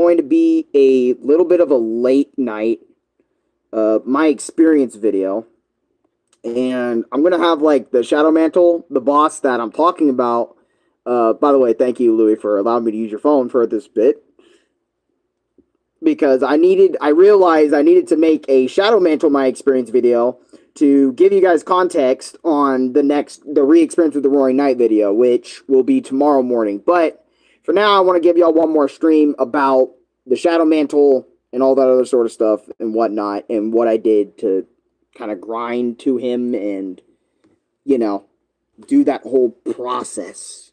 going to be a little bit of a late night, my experience video. And I'm going to have like the Shadow Mantle, the boss that I'm talking about. By the way, thank you, Louis, for allowing me to use your phone for this bit. Because I realized I needed to make a Shadow Mantle my experience video to give you guys context on the re-experience with the Roaring Night video, which will be tomorrow morning. But for now, I want to give y'all one more stream about the Shadow Mantle and all that other sort of stuff and whatnot, and what I did to kind of grind to him and, you know, do that whole process,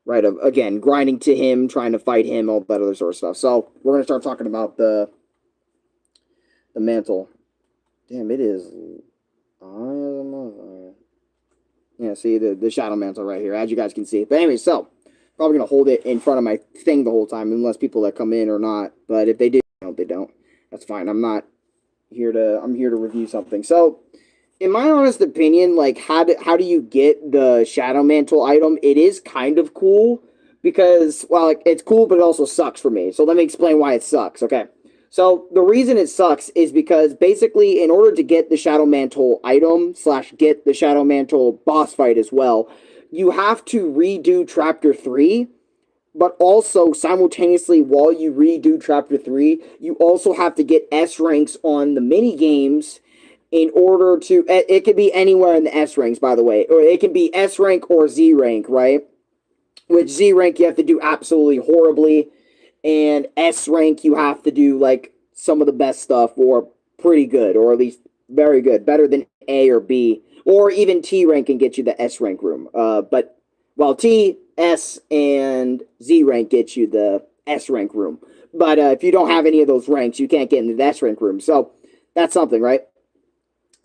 right? Of, again, grinding to him, trying to fight him, all that other sort of stuff. So we're going to start talking about the mantle. Damn, it is. Yeah, see the shadow mantle right here, as you guys can see. But anyway, so probably gonna hold it in front of my thing the whole time, unless people that come in or not. But if they do, they don't. That's fine. I'm here to review something. So, in my honest opinion, like how do you get the shadow mantle item? It is kind of cool because, well, like, it's cool, but it also sucks for me. So let me explain why it sucks. Okay. So the reason it sucks is because basically in order to get the Shadow Mantle item / get the Shadow Mantle boss fight as well, you have to redo Chapter 3, but also simultaneously while you redo Chapter 3, you also have to get S ranks on the mini games in order to, it could be anywhere in the S ranks, by the way, or it can be S rank or Z rank, right? Which Z rank you have to do absolutely horribly, and S rank you have to do like some of the best stuff or pretty good, or at least very good, better than A or B, or even T rank can get you the S rank room. But while T, S, and Z rank gets you the S rank room. But if you don't have any of those ranks, you can't get into the S rank room. So that's something, right?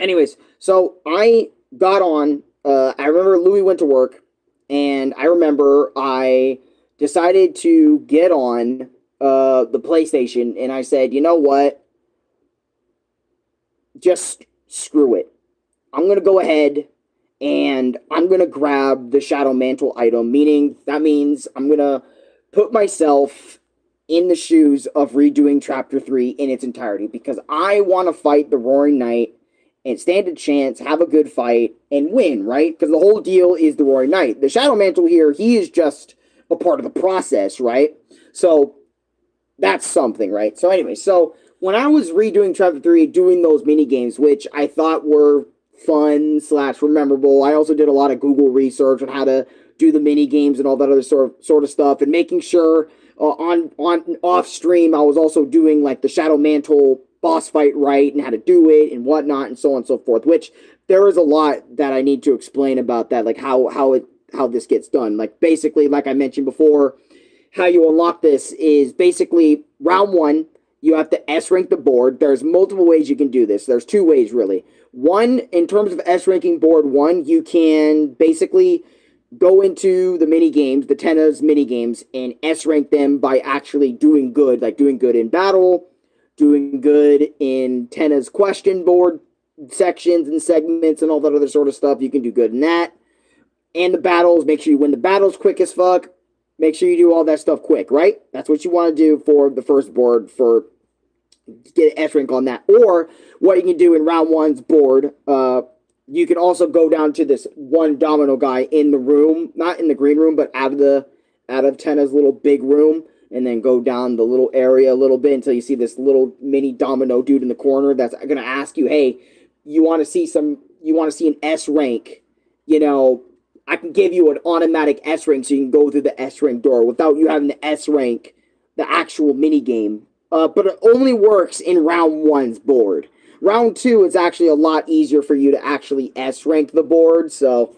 Anyways, so I got on. I remember Louis went to work, and I remember I decided to get on the PlayStation, and I said, you know what? Just screw it. I'm going to go ahead and I'm going to grab the Shadow Mantle item, meaning that means I'm going to put myself in the shoes of redoing Chapter 3 in its entirety because I want to fight the Roaring Knight and stand a chance, have a good fight, and win, right? Because the whole deal is the Roaring Knight. The Shadow Mantle here, he is just a part of the process, right? So that's something, right? So anyway, so when I was redoing Chapter 3, doing those mini games, which I thought were fun / rememberable, I also did a lot of Google research on how to do the mini games and all that other sort of stuff, and making sure on off stream I was also doing like the Shadow Mantle boss fight right and how to do it and whatnot and so on and so forth. Which there is a lot that I need to explain about that, like how this gets done. Like basically, like I mentioned before, how you unlock this is basically round 1. You have to S rank the board. There's multiple ways you can do this. There's 2 ways really. One, in terms of S ranking board 1, you can basically go into the mini games, the Tenna's mini games, and S rank them by actually doing good, like doing good in battle, doing good in Tenna's question board sections and segments and all that other sort of stuff. You can do good in that. And the battles, make sure you win the battles quick as fuck. Make sure you do all that stuff quick, right? That's what you want to do for the first board for get an S rank on that. Or what you can do in round 1's board, you can also go down to this one domino guy in the room, not in the green room, but out of Tenna's little big room, and then go down the little area a little bit until you see this little mini domino dude in the corner that's going to ask you, hey, you want to see an S rank, you know, I can give you an automatic S rank so you can go through the S rank door without you having to S rank the actual mini game. But it only works in round 1's board. Round 2, it's actually a lot easier for you to actually S rank the board. So,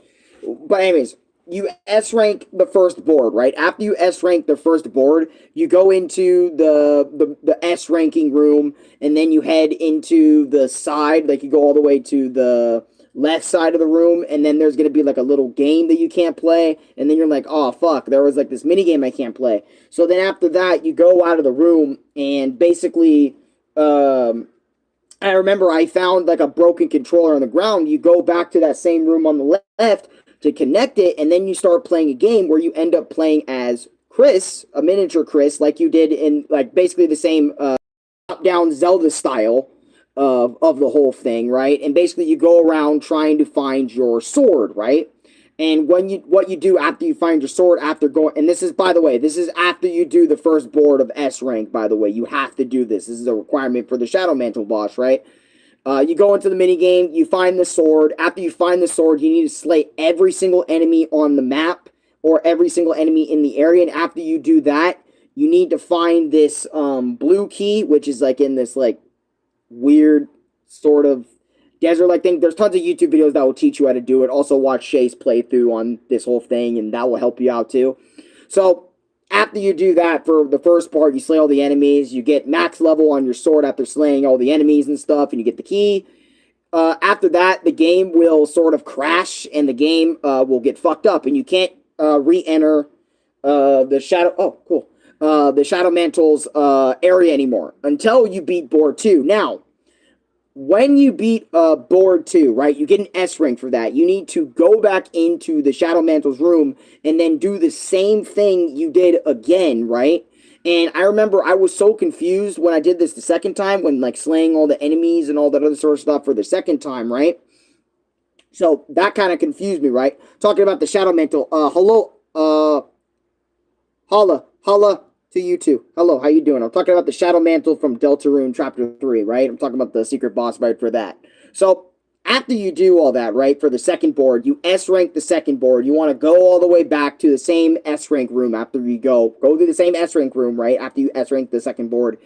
but anyways, you S rank the first board, right? After you S rank the first board, you go into the S ranking room, and then you head into the side, like you go all the way to the left side of the room, and then there's going to be like a little game that you can't play, and then you're like, oh fuck, there was like this mini game I can't play. So then after that, you go out of the room, and basically I remember I found like a broken controller on the ground. You go back to that same room on the left to connect it, and then you start playing a game where you end up playing as Chris, a miniature Chris, like you did in like basically the same top-down Zelda style of the whole thing, right? And basically you go around trying to find your sword, right? And what you do after you find your sword after going, and this is, by the way, this is after you do the first board of S rank, by the way. You have to do this. This is a requirement for the Shadow Mantle boss, right? You go into the mini game, you find the sword. After you find the sword, you need to slay every single enemy on the map or every single enemy in the area. And after you do that, you need to find this blue key, which is like in this like weird sort of desert-like thing. There's tons of YouTube videos that will teach you how to do it. Also, watch Shay's playthrough on this whole thing, and that will help you out too. So after you do that for the first part, you slay all the enemies, you get max level on your sword after slaying all the enemies and stuff, and you get the key. After that, the game will sort of crash, and the game will get fucked up, and you can't re-enter the Shadow... Oh, cool. The Shadow Mantle's area anymore until you beat Board 2. Now, when you beat Board 2, right, you get an S rank for that. You need to go back into the Shadow Mantle's room and then do the same thing you did again, right? And I remember I was so confused when I did this the second time, when, like, slaying all the enemies and all that other sort of stuff for the second time, right? So, that kind of confused me, right? Talking about the Shadow Mantle, holla to you too. Hello, how you doing? I'm talking about the Shadow Mantle from Deltarune Chapter 3, right? I'm talking about the secret boss fight for that. So, after you do all that, right, for the second board, you S-rank the second board. You want to go all the way back to the same S-rank room after you go to the same S-rank room, right, after you S-rank the second board.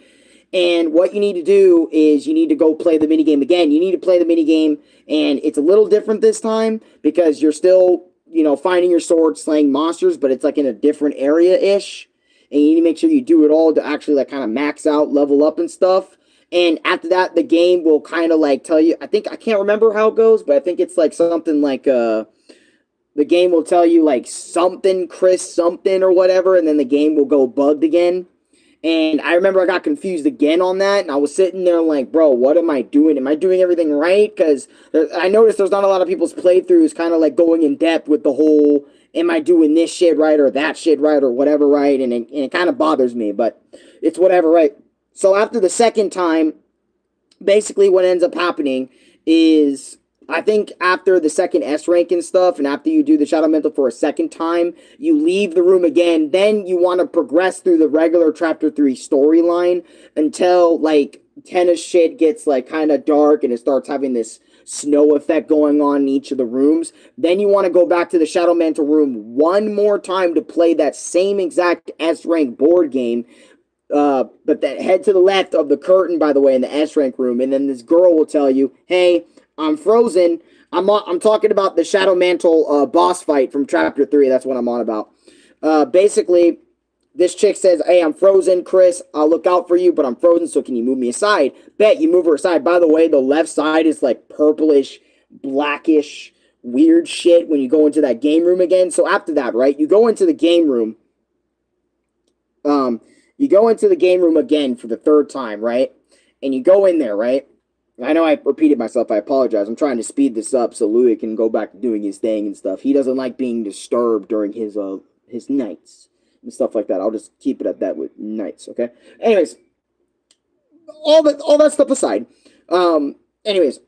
And what you need to do is you need to go play the minigame again. You need to play the minigame, and it's a little different this time because you're still, you know, finding your sword, slaying monsters, but it's like in a different area-ish. And you need to make sure you do it all to actually like kind of max out, level up and stuff. And after that, the game will kind of like tell you, I can't remember how it goes, but I think it's like something like, the game will tell you like something, Chris, something or whatever, and then the game will go bugged again. And I remember I got confused again on that, and I was sitting there like, bro, what am I doing? Am I doing everything right? Because I noticed there's not a lot of people's playthroughs kind of like going in depth with the whole, am I doing this shit right or that shit right or whatever right? And it kind of bothers me, but it's whatever, right? So after the second time, basically what ends up happening is, I think after the second S rank and stuff, and after you do the Shadow Mantle for a second time, you leave the room again. Then you want to progress through the regular Chapter 3 storyline until, like, tennis shit gets, like, kind of dark and it starts having this snow effect going on in each of the rooms. Then you want to go back to the Shadow Mantle room one more time to play that same exact S rank board game. But then head to the left of the curtain, by the way, in the S rank room, and then this girl will tell you, hey, I'm frozen. I'm talking about the Shadow Mantle boss fight from Chapter 3. That's what I'm on about. Basically, this chick says, hey, I'm frozen, Chris. I'll look out for you, but I'm frozen, so can you move me aside? Bet you move her aside. By the way, the left side is like purplish, blackish, weird shit when you go into that game room again. So after that, right, you go into the game room. You go into the game room again for the third time, right? And you go in there, right? I know I repeated myself. I apologize. I'm trying to speed this up so Louis can go back to doing his thing and stuff. He doesn't like being disturbed during his nights and stuff like that. I'll just keep it at that with nights, okay? Anyways, all that stuff aside. Anyways,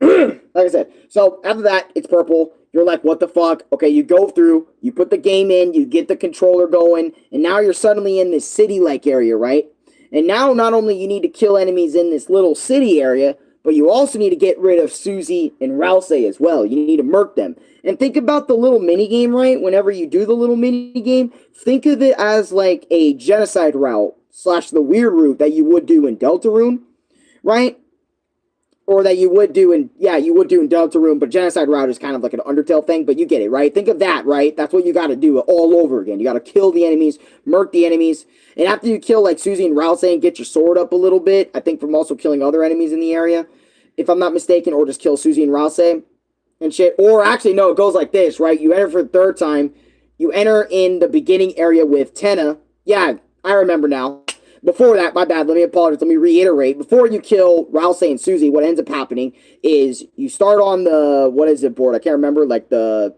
like I said, so after that, it's purple. You're like, what the fuck? Okay, you go through, you put the game in, you get the controller going, and now you're suddenly in this city-like area, right? And now not only you need to kill enemies in this little city area, but you also need to get rid of Susie and Rouse as well. You need to murk them. And think about the little mini-game, right? Whenever you do the little mini-game, think of it as like a genocide route / the weird route that you would do in Deltarune, right? Or that you would do in Deltarune, but genocide route is kind of like an Undertale thing, but you get it, right? Think of that, right? That's what you got to do all over again. You got to kill the enemies, murk the enemies, and after you kill like Susie and Rouse and get your sword up a little bit, I think from also killing other enemies in the area, if I'm not mistaken, or just kill Susie and Rouse and shit. Or actually, no, it goes like this, right? You enter for the third time, you enter in the beginning area with Tenna. Yeah, I remember now. Before that, my bad, let me apologize, let me reiterate. Before you kill Rouse and Susie, what ends up happening is you start on the, what is it board? I can't remember, like the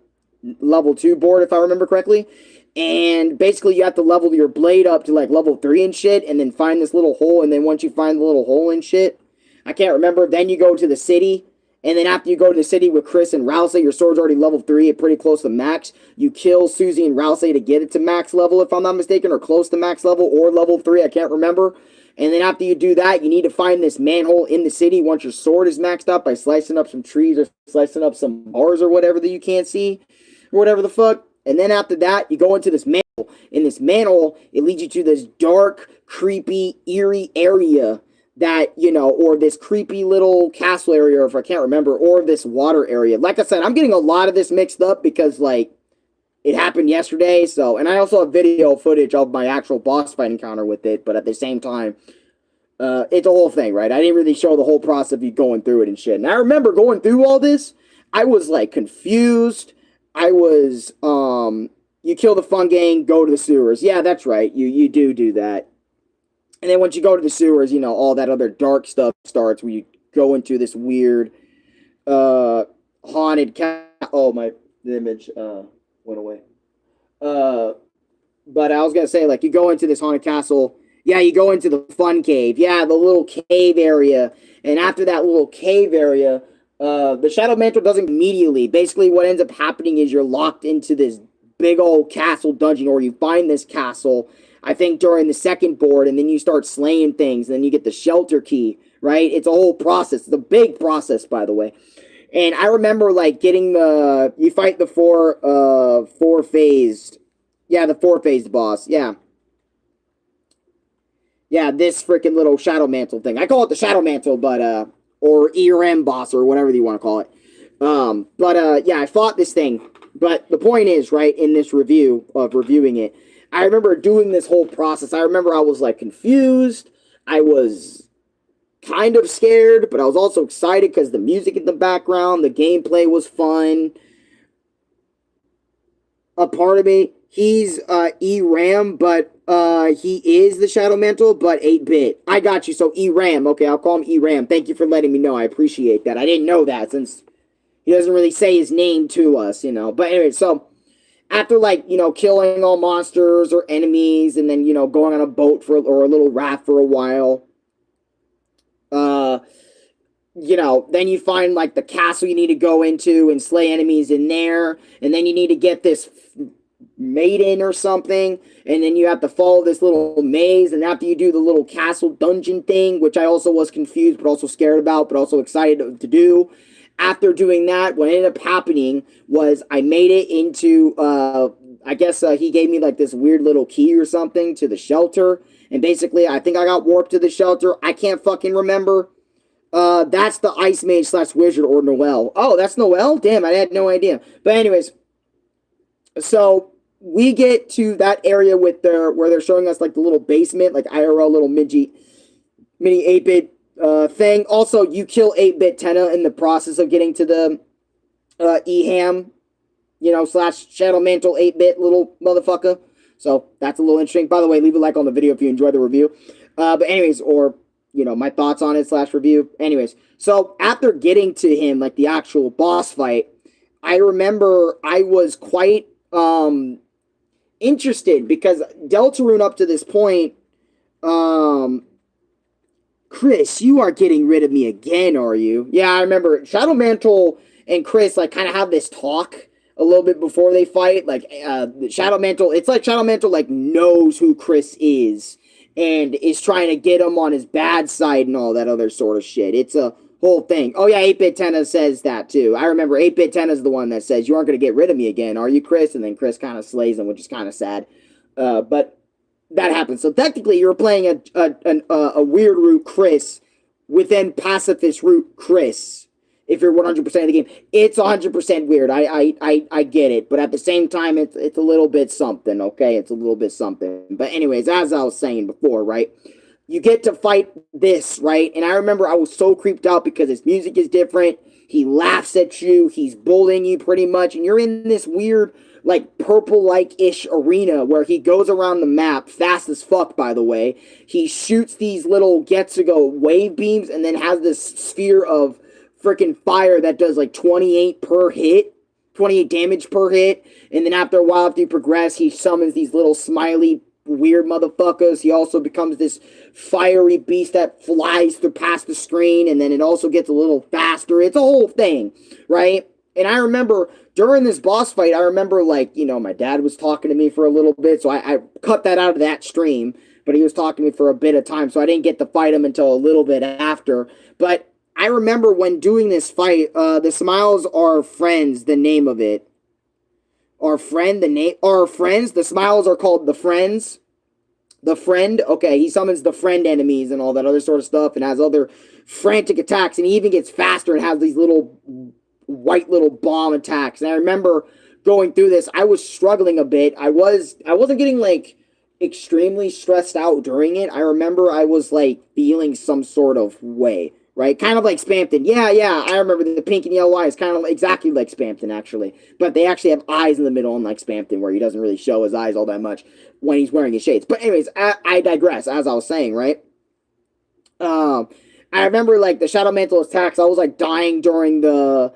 level 2 board, if I remember correctly. And basically you have to level your blade up to like level 3 and shit, and then find this little hole, and then once you find the little hole and shit, I can't remember, then you go to the city, and then after you go to the city with Chris and Rousey, your sword's already level 3, it's pretty close to max. You kill Susie and Rousey to get it to max level, if I'm not mistaken, or close to max level, or level 3, I can't remember. And then after you do that, you need to find this manhole in the city once your sword is maxed up by slicing up some trees or slicing up some bars or whatever that you can't see, or whatever the fuck. And then after that, you go into this manhole. In this manhole, it leads you to this dark, creepy, eerie area that, you know, or this creepy little castle area, or if I can't remember, or this water area. Like I said, I'm getting a lot of this mixed up because, like, it happened yesterday, so, and I also have video footage of my actual boss fight encounter with it, but at the same time, it's a whole thing, right? I didn't really show the whole process of you going through it and shit. And I remember going through all this, I was, like, confused. I was, you kill the fun gang, go to the sewers. Yeah, that's right, you do that. And then once you go to the sewers, you know, all that other dark stuff starts where you go into this weird, haunted oh, my image, went away. But I was gonna say, like, you go into this haunted castle. Yeah, you go into the fun cave. Yeah, the little cave area. And after that little cave area, the Shadow Mantle doesn't immediately. Basically, what ends up happening is you're locked into this big old castle dungeon, or you find this castle, I think, during the second board, and then you start slaying things, and then you get the shelter key, right? It's a whole process. It's a big process, by the way. And I remember, like, getting the, you fight the four-phased, yeah, the four-phased boss, yeah. Yeah, this freaking little Shadow Mantle thing. I call it the Shadow Mantle, but, or ERM boss, or whatever you want to call it. Yeah, I fought this thing. But the point is, right, in this review of reviewing it, I remember doing this whole process. I remember I was, like, confused. I was kind of scared, but I was also excited because the music in the background, the gameplay was fun. A part of me, he's ERAM, but he is the Shadow Mantle, but 8-bit. I got you, so ERAM. Okay, I'll call him ERAM. Thank you for letting me know. I appreciate that. I didn't know that since he doesn't really say his name to us, you know. But anyway, so after, like, you know, killing all monsters or enemies, and then, you know, going on a boat for, or a little raft for a while, you know, then you find, like, the castle you need to go into and slay enemies in there, and then you need to get this maiden or something, and then you have to follow this little maze, and after you do the little castle dungeon thing, which I also was confused, but also scared about, but also excited to do. After doing that, what ended up happening was I made it into, I guess he gave me, like, this weird little key or something to the shelter, and basically I think I got warped to the shelter. I can't fucking remember. That's the Ice Mage / Wizard, or Noelle. Oh, that's Noelle? Damn, I had no idea. But anyways, so we get to that area with where they're showing us, like, the little basement, like IRL little mini 8-bit thing. Also, you kill 8-bit Tenna in the process of getting to the EHAM, you know, / Shadow Mantle 8-bit little motherfucker. So that's a little interesting. By the way, leave a like on the video if you enjoyed the review. But anyways, or, you know, my thoughts on it / review. Anyways, so after getting to him, like, the actual boss fight, I remember I was quite interested because Deltarune up to this point, Chris, you are getting rid of me again, are you? Yeah, I remember Shadow Mantle and Chris, like, kind of have this talk a little bit before they fight. Like, Shadow Mantle, it's like Shadow Mantle, like, knows who Chris is and is trying to get him on his bad side and all that other sort of shit. It's a whole thing. Oh, yeah, 8-bit Tenna says that, too. I remember 8-bit Tenna is the one that says, you aren't going to get rid of me again, are you, Chris? And then Chris kind of slays him, which is kind of sad. But that happens. So technically, you're playing a weird root Chris within pacifist root Chris. If you're 100% of the game, it's 100% weird. I get it, but at the same time, it's a little bit something. Okay, it's a little bit something. But anyways, as I was saying before, right? You get to fight this, right? And I remember I was so creeped out because his music is different. He laughs at you. He's bullying you pretty much, and you're in this weird, like, purple-like-ish arena where he goes around the map, fast as fuck, by the way. He shoots these little Getsugo wave beams and then has this sphere of freaking fire that does, like, 28 per hit. 28 damage per hit. And then after a while, after you progress, he summons these little smiley weird motherfuckers. He also becomes this fiery beast that flies through past the screen, and then it also gets a little faster. It's a whole thing, right? And I remember during this boss fight, I remember, like, you know, my dad was talking to me for a little bit, so I cut that out of that stream, but he was talking to me for a bit of time, so I didn't get to fight him until a little bit after. But I remember when doing this fight, the Smiles Are Friends, the name of it. Our friends. The Smiles are called the Friends. The Friend, okay, he summons the Friend enemies and all that other sort of stuff, and has other frantic attacks, and he even gets faster and has these little white little bomb attacks. And I remember going through this, I was struggling a bit. I wasn't getting like extremely stressed out during it. I remember I was like feeling some sort of way, right? Kind of like Spamton. Yeah, I remember the pink and yellow eyes, kind of exactly like Spamton, actually. But they actually have eyes in the middle, unlike Spamton, where he doesn't really show his eyes all that much when he's wearing his shades. But anyways, I digress, as I was saying, right? I remember, like, the Shadow Mantle attacks, I was, like, dying during the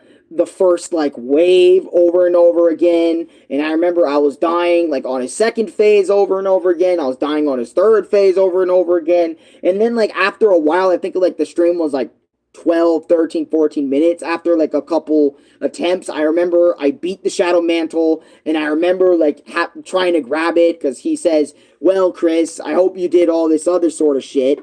first, like, wave over and over again. And I remember I was dying, like, on his second phase over and over again. I was dying on his third phase over and over again. And then, like, after a while, I think, like, the stream was, like, 12, 13, 14 minutes after, like, a couple attempts. I remember I beat the Shadow Mantle, and I remember, like, trying to grab it, because he says, well, Chris, I hope you did all this other sort of shit.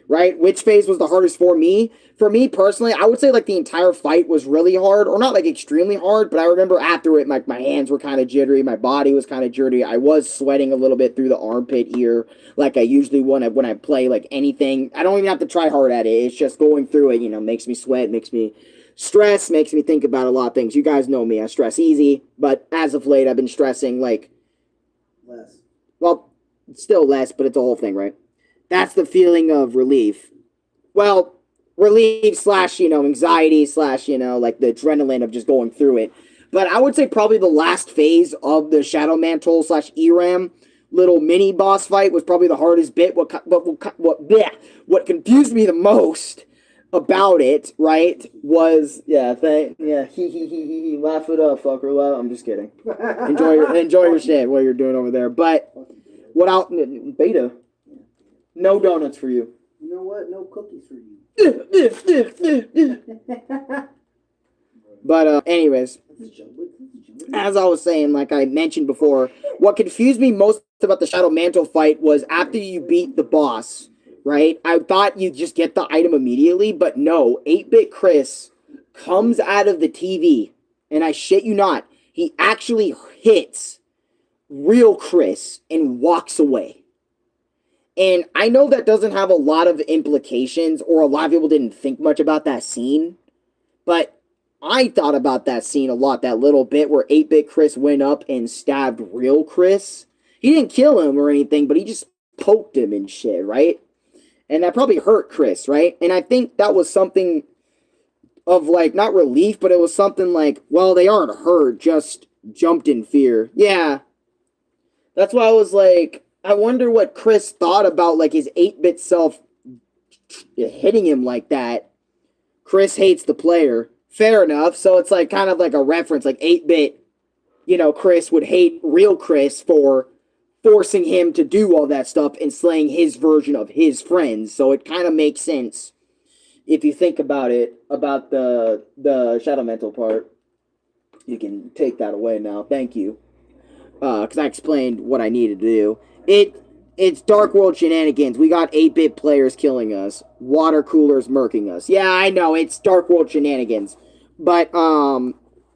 Right? Which phase was the hardest for me? For me personally, I would say like the entire fight was really hard, or not like extremely hard, but I remember after it, my hands were kind of jittery, my body was kind of jittery, I was sweating a little bit through the armpit here, like I usually would when I play like anything. I don't even have to try hard at it, it's just going through it, you know, makes me sweat, makes me stress, makes me think about a lot of things. You guys know me, I stress easy, but as of late, I've been stressing like less. Well, still less, but it's a whole thing, right? That's the feeling of relief. Well, relief slash, you know, anxiety slash, you know, like the adrenaline of just going through it. But I would say probably the last phase of the Shadow Mantle slash ERAM little mini boss fight was probably the hardest bit. What confused me the most about it, right, was laugh it up, fucker. Laugh. I'm just kidding. Enjoy your shit, what you're doing over there. But without beta. No donuts for you. You know what? No cookies for you. But anyways, as I was saying, like I mentioned before, what confused me most about the Shadow Mantle fight was after you beat the boss, right? I thought you'd just get the item immediately, but no. 8-Bit Chris comes out of the TV, and I shit you not, he actually hits real Chris and walks away. And I know that doesn't have a lot of implications, or a lot of people didn't think much about that scene, but I thought about that scene a lot, that little bit where 8-Bit Chris went up and stabbed real Chris. He didn't kill him or anything, but he just poked him and shit, right? And that probably hurt Chris, right? And I think that was something of, like, not relief, but it was something like, well, they aren't hurt, just jumped in fear. Yeah. That's why I was like, I wonder what Chris thought about, like, his 8-bit self hitting him like that. Chris hates the player. Fair enough. So it's, like, kind of like a reference. Like, 8-bit, you know, Chris would hate real Chris for forcing him to do all that stuff and slaying his version of his friends. So it kind of makes sense if you think about it, about the Shadow Mantle part. You can take that away now. Thank you. Because I explained what I needed to do. It's Dark World shenanigans. We got 8-bit players killing us. Water coolers murking us. Yeah, I know, it's Dark World shenanigans. But,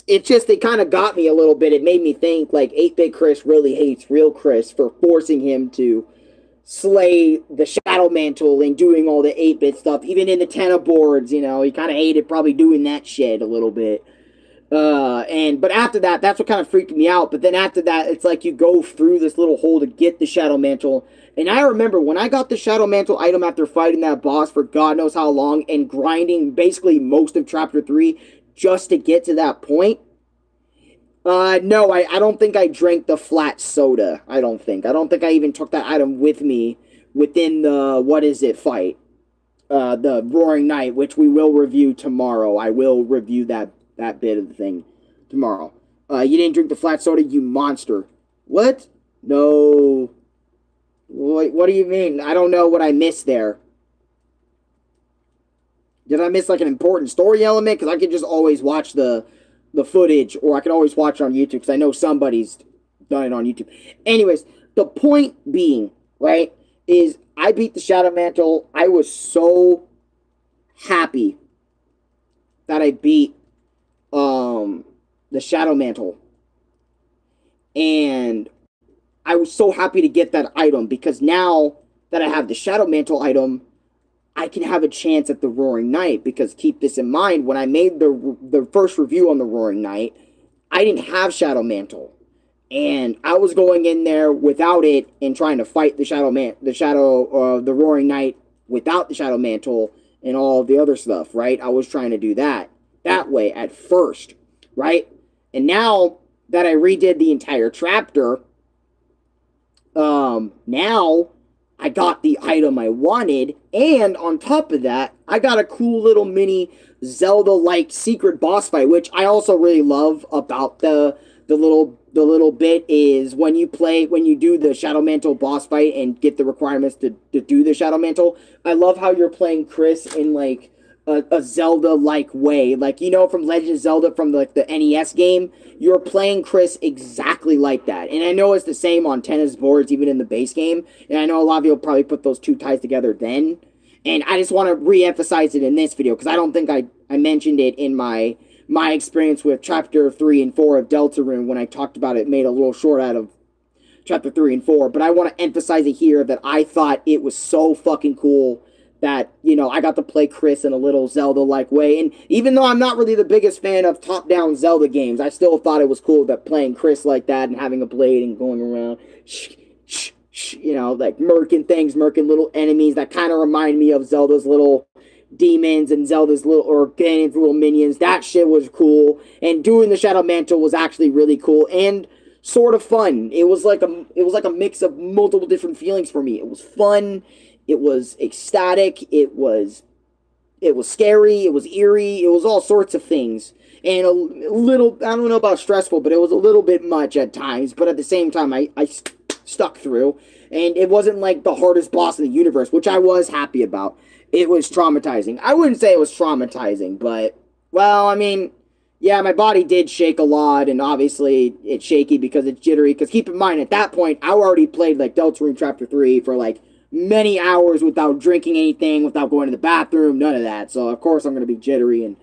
it kind of got me a little bit. It made me think, like, 8-bit Chris really hates real Chris for forcing him to slay the Shadow Mantle and doing all the 8-bit stuff. Even in the Tenna boards, you know, he kind of hated probably doing that shit a little bit. But after that, that's what kind of freaked me out. But then after that, it's like you go through this little hole to get the Shadow Mantle. And I remember when I got the Shadow Mantle item after fighting that boss for God knows how long and grinding basically most of Chapter 3 just to get to that point. No, I don't think I drank the flat soda. I don't think I even took that item with me within the, fight. The Roaring Night, which we will review tomorrow. I will review that bit of the thing tomorrow. You didn't drink the flat soda, you monster. What? No. What do you mean? I don't know what I missed there. Did I miss like an important story element? Because I could just always watch the footage, or I could always watch it on YouTube because I know somebody's done it on YouTube. Anyways, the point being, right, is I beat the Shadow Mantle. I was so happy that I beat the Shadow Mantle, and I was so happy to get that item because now that I have the Shadow Mantle item, I can have a chance at the Roaring Knight. Because keep this in mind, when I made the first review on the Roaring Knight, I didn't have Shadow Mantle, and I was going in there without it and trying to fight the Roaring Knight without the Shadow Mantle and all the other stuff. Right? I was trying to do that way at first, right? And now that I redid the entire chapter, now I got the item I wanted, and on top of that, I got a cool little mini Zelda-like secret boss fight, which I also really love about the little bit is when you do the Shadow Mantle boss fight and get the requirements to do the Shadow Mantle. I love how you're playing Chris in like a Zelda-like way, like from Legend of Zelda from the NES game. You're playing Chris exactly like that, and I know it's the same on tennis boards, even in the base game. And I know a lot of you will probably put those two ties together then. And I just want to re-emphasize it in this video because I don't think I mentioned it in my experience with chapter 3 and 4 of Deltarune when I talked about it. Made a little short out of chapter 3 and 4, but I want to emphasize it here that I thought it was so fucking cool that, I got to play Chris in a little Zelda-like way. And even though I'm not really the biggest fan of top-down Zelda games, I still thought it was cool that playing Chris like that and having a blade and going around, like murking little enemies that kind of remind me of Zelda's little demons and Zelda's little, or Ganon's little minions. That shit was cool. And doing the Shadow Mantle was actually really cool and sort of fun. It was like a mix of multiple different feelings for me. It was fun, it was ecstatic, it was scary, it was eerie, it was all sorts of things. And a little, I don't know about stressful, but it was a little bit much at times. But at the same time, I stuck through. And it wasn't like the hardest boss in the universe, which I was happy about. It was traumatizing. I wouldn't say it was traumatizing, but, well, I mean, yeah, my body did shake a lot, and obviously it's shaky because it's jittery. Because keep in mind, at that point, I already played like Deltarune Chapter 3 for like many hours without drinking anything, without going to the bathroom, none of that. So, of course, I'm going to be jittery and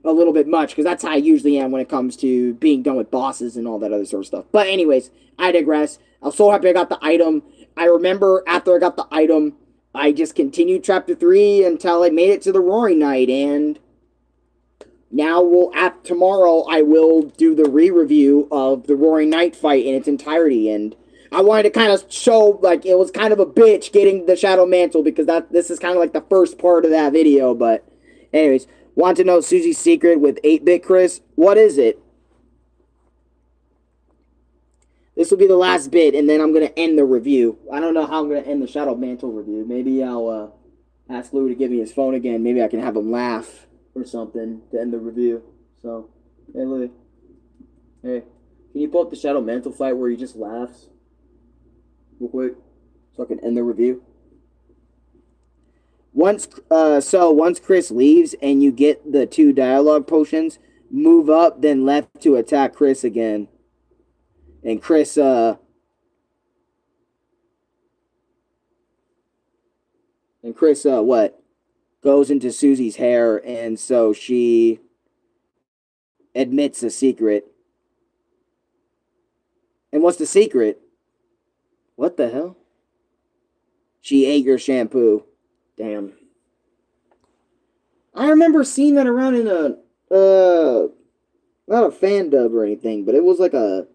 a little bit much because that's how I usually am when it comes to being done with bosses and all that other sort of stuff. But, anyways, I digress. I was so happy I got the item. I remember after I got the item, I just continued Chapter 3 until I made it to the Roaring Knight, and now tomorrow I will do the re-review of the Roaring Knight fight in its entirety. And I wanted to kind of show like it was kind of a bitch getting the Shadow Mantle because this is kind of like the first part of that video. But anyways, want to know Susie's secret with 8-bit Chris? What is it? This will be the last bit, and then I'm gonna end the review. I don't know how I'm gonna end the Shadow Mantle review. Maybe I'll ask Lou to give me his phone again. Maybe I can have him laugh or something to end the review. So, hey Louis, hey, can you pull up the Shadow Mantle fight where he just laughs real quick so I can end the review? Once Chris leaves and you get the 2 dialogue potions, move up then left to attack Chris again. And Chris what? Goes into Susie's hair, and so she admits a secret. And what's the secret? What the hell? She ate your shampoo. Damn. I remember seeing that around in not a fan dub or anything, but it was like a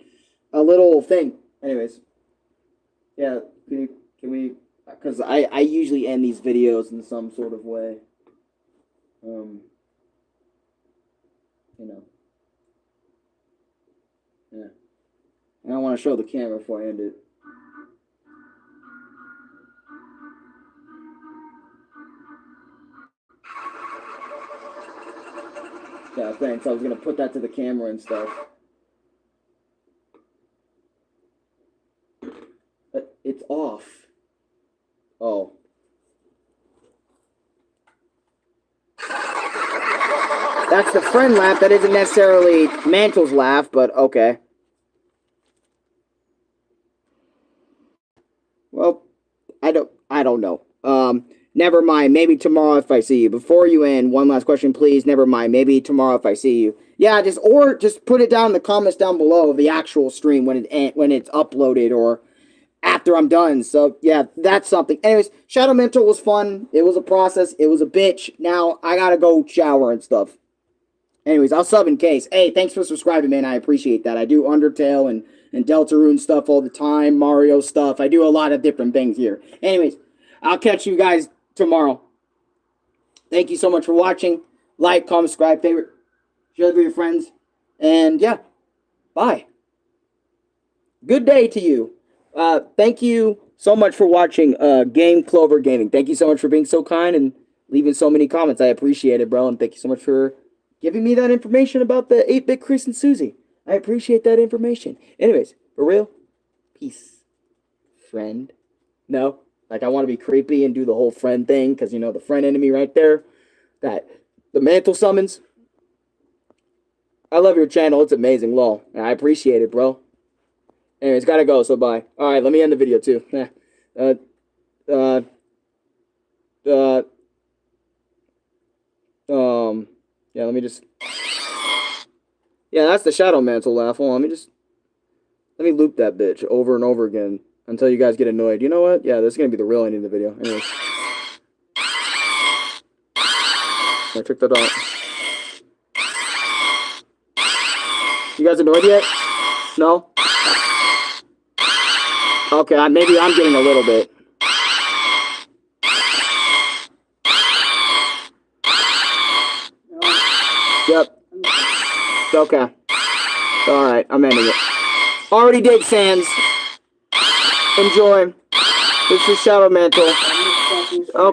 little thing. Anyways, yeah, can we? Because I usually end these videos in some sort of way. Um, you know, yeah. I don't want to show the camera before I end it. Yeah, thanks. I was gonna put that to the camera and stuff. That's the friend laugh. That isn't necessarily Mantle's laugh, but okay. Well, I don't know. Never mind. Maybe tomorrow if I see you. Before you end, one last question, please. Never mind. Maybe tomorrow if I see you. Yeah, just put it down in the comments down below of the actual stream when it's uploaded or after I'm done. So yeah, that's something. Anyways, Shadow Mantle was fun. It was a process. It was a bitch. Now I gotta go shower and stuff. Anyways, I'll sub in case. Hey, thanks for subscribing, man. I appreciate that. I do Undertale and Deltarune stuff all the time, Mario stuff. I do a lot of different things here. Anyways, I'll catch you guys tomorrow. Thank you so much for watching. Like, comment, subscribe, favorite, share it with your friends. And yeah, bye. Good day to you. Thank you so much for watching Game Clover Gaming. Thank you so much for being so kind and leaving so many comments. I appreciate it, bro. And thank you so much for giving me that information about the 8-Bit Chris and Susie. I appreciate that information. Anyways, for real, peace. Friend. No, like I want to be creepy and do the whole friend thing because, you know, the friend enemy right there, that the Mantle summons. I love your channel. It's amazing, lol. And I appreciate it, bro. Anyways, gotta go, so bye. Alright, let me end the video, too. Yeah, let me just... Yeah, that's the Shadow Mantle laugh. Hold on, let me loop that bitch over and over again until you guys get annoyed. You know what? Yeah, this is gonna be the real ending of the video. Anyways. I took that out. You guys annoyed yet? No? Okay, maybe I'm getting a little bit. Yep. Okay. Alright, I'm ending it. Already did, Sans. Enjoy. This is Shadow Mantle. Okay.